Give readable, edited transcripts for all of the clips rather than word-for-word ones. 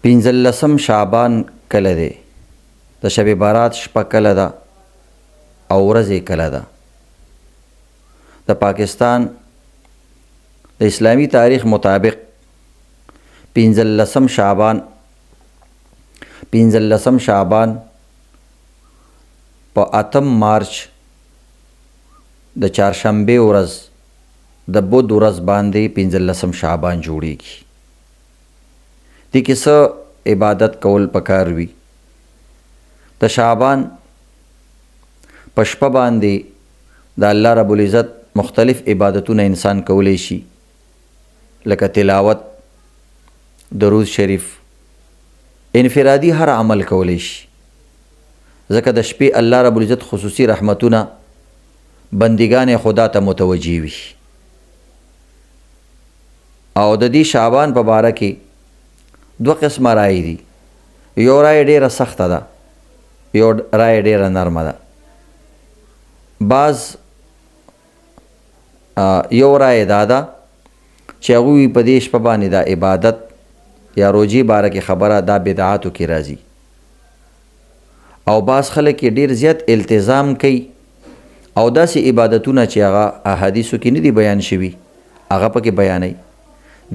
15 شعبان کله دی؟ د شب برات شپه کله ده او ورځ کله ده؟ د پاکستان د اسلامی تاریخ مطابق 15 شعبان په 8 مارچ د چهارشنبه ورځ د بود ورځ باندې 15 شعبان جوړیږي. دې کې څه عبادت کول پکار وي. د شعبان په شپه باندې د الله رب العزت مختلف عبادتونه انسان کولی شي، لکه تلاوت، درود شریف، انفرادي هر عمل کولی شي، ځکه د شپې الله رب العزت خصوصي رحمتونه بندگان خدا ته متوجه وي. او د دې شعبان په باره کې دوه قسمه رای دي. یو رای ډیره سخته ده، یو رای ډیره نرمه ده. بعض یو رای دا ده چې هغوی په دې شپه باندې د عبادت یا روجې باره کې خبره دا بدعاتو کې راځي، او بعض خلک یې ډیر زیات التزام کوي او داسې عبادتونه چې هغه احادیثو کې نه دي بیان شوي هغه پکې بیانوي.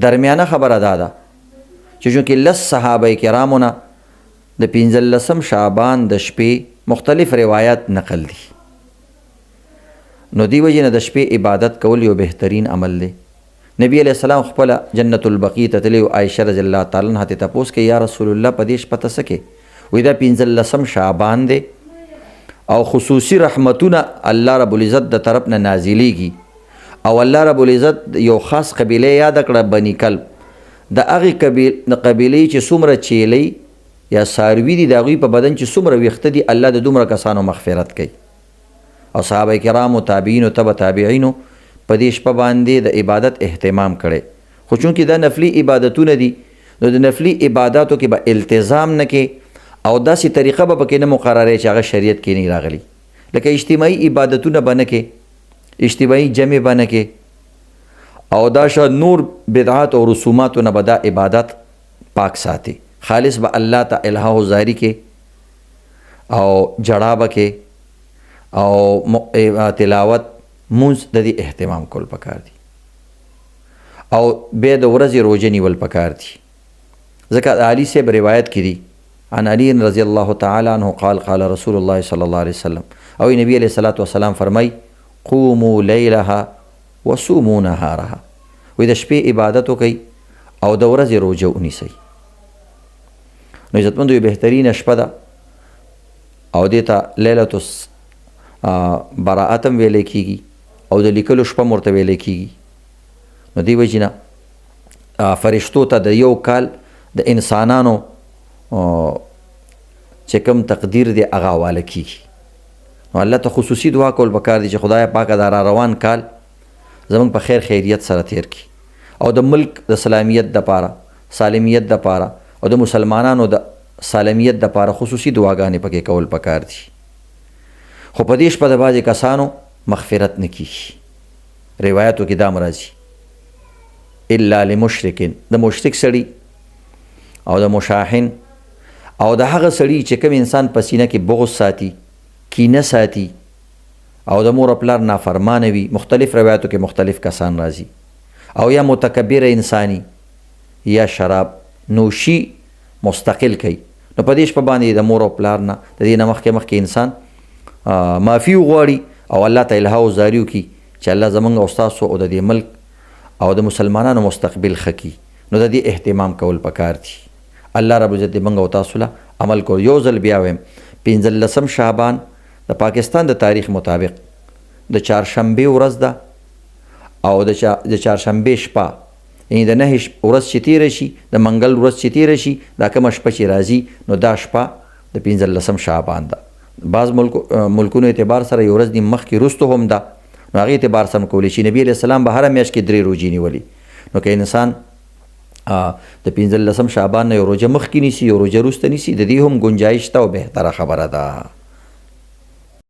درمیانه خبره دا ده چې چونکې لس صحابه کرامو نه د 15 شعبان د شپې مختلف روایات نقل دي، نو دی وجې نه د شپې عبادت کول یو بهترین عمل دی. نبی علیہ السلام خپله جنت البقیع ته تللی و. عایشه رضی الله تعالی عنها ته تپوس کوي یا رسول الله په دې شپه ته څه کوې؟ وایي دا 15 شعبان دی او خصوصي رحمتونه الله رب العزت د طرف نه نازلیږي، او الله رب العزت یو خاص قبیله یاد کړه، بني کلب. د هغې قبیلې چې څومره چیلی یا ساروي دي د هغوی په بدن چې څومره ویښته دي الله د دومره کسانو مغفرت کوي. او صحابه کرامو، تابعینو، تبع تابعینو په دې شپه باندې د عبادت اهتمام کړی. خو چونکې دا نفلي عبادتونه دي نو د نفلي عباداتو کې به التزام نه کې او داسې طریقه به پکې نه مقرره چې هغه شریعت کې نه راغلي، لکه اجتماعي عبادتونه به نه کې، اجتماعي جمع به نه کې، او دا شاید نور بدعات او رسوماتو نه به دا عبادت پاک ساتي. خالص به الله ته الها و زاری کې او جړا به کې او تلاوت مونځ د دې اهتمام کول پکار دي، او بیا د ورځې روژه نیول پکار دي. ځکه علي صاحب روایت کې دي عن علي رضی الله تعالی عنه قال قال رسول الله صلی الله علیه وسلم، او نبی علیه الصلاة والسلام فرمای قوموا لیلها وصوموا نهارها. وی د شپې عبادت وکئ او د ورځې روژه ونیسئ. نو عزتمندو یو بهترینه شپه ده او دې ته لیلة براءت هم ویلی کېږي او د لیکلو شپه هم ورته ویلی کېږي. نو دې وجې نه فرشتو ته د یو کال د انسانانو چې کوم تقدیر دی هغه حواله کېږي. نو الله ته خصوصي دعا کول پکار دي چې خدای پاکه دا را روان کال زمونږ په خیر خیریت سره تیر کړي، او د ملک د سلامیت دپاره، سالمیت دپاره او د مسلمانانو د سالمیت دپاره خصوصي دعاګانې پکې کول پکار دي. خو په دې شپه د بعضې کسانو مغفرت نه کېږي. روایاتو کې دا راځي الا لمشرکن، د مشرک سړي او د مشاحن او د هغه سړي چې کوم انسان په سینه کې بغض ساتي، کینه ساتي او د مور پلار نافرمانه وي. مختلف روایاتو کې مختلف کسان راځي. او یا متکبر انسانی یا شراب نوشي مستقل کوي. نو په دې شپه باندې د مور او پلار نه د دې نه مخکې انسان معافي وغواړي او الله ته الها و زاری وکړي چې الله زموږ او ستاسو او د دې ملک او د مسلمانانو مستقبل ښه کړي. نو د دې اهتمام کول پکار دي. الله رب العزت دې موږ او تاسو له عمل کول. یو ځل بیا وایم 15 شعبان د پاکستان د تاریخ مطابق د چهارشنبې ورځ ده، او د چهارشنبې شپه یعنې د 9 ورځ چې تېره شي، د منګل ورځ چې تېره شي، دا کومه شپه چې راځي نو دا شپه د 15 شعبان ده. بعض ملکونو اعتبار سره یو ورځ مخکې وروستو هم ده، نو هغې اعتبار سم کولی شي. نبي علیه السلام به هره میاشت کې 3 روژې نیولي. نو که انسان د 15 شعبان نه یو روژه مخکې نیسي، یو روژه وروسته نیسي، د دې هم ګنجایش شته او بهتره خبره ده.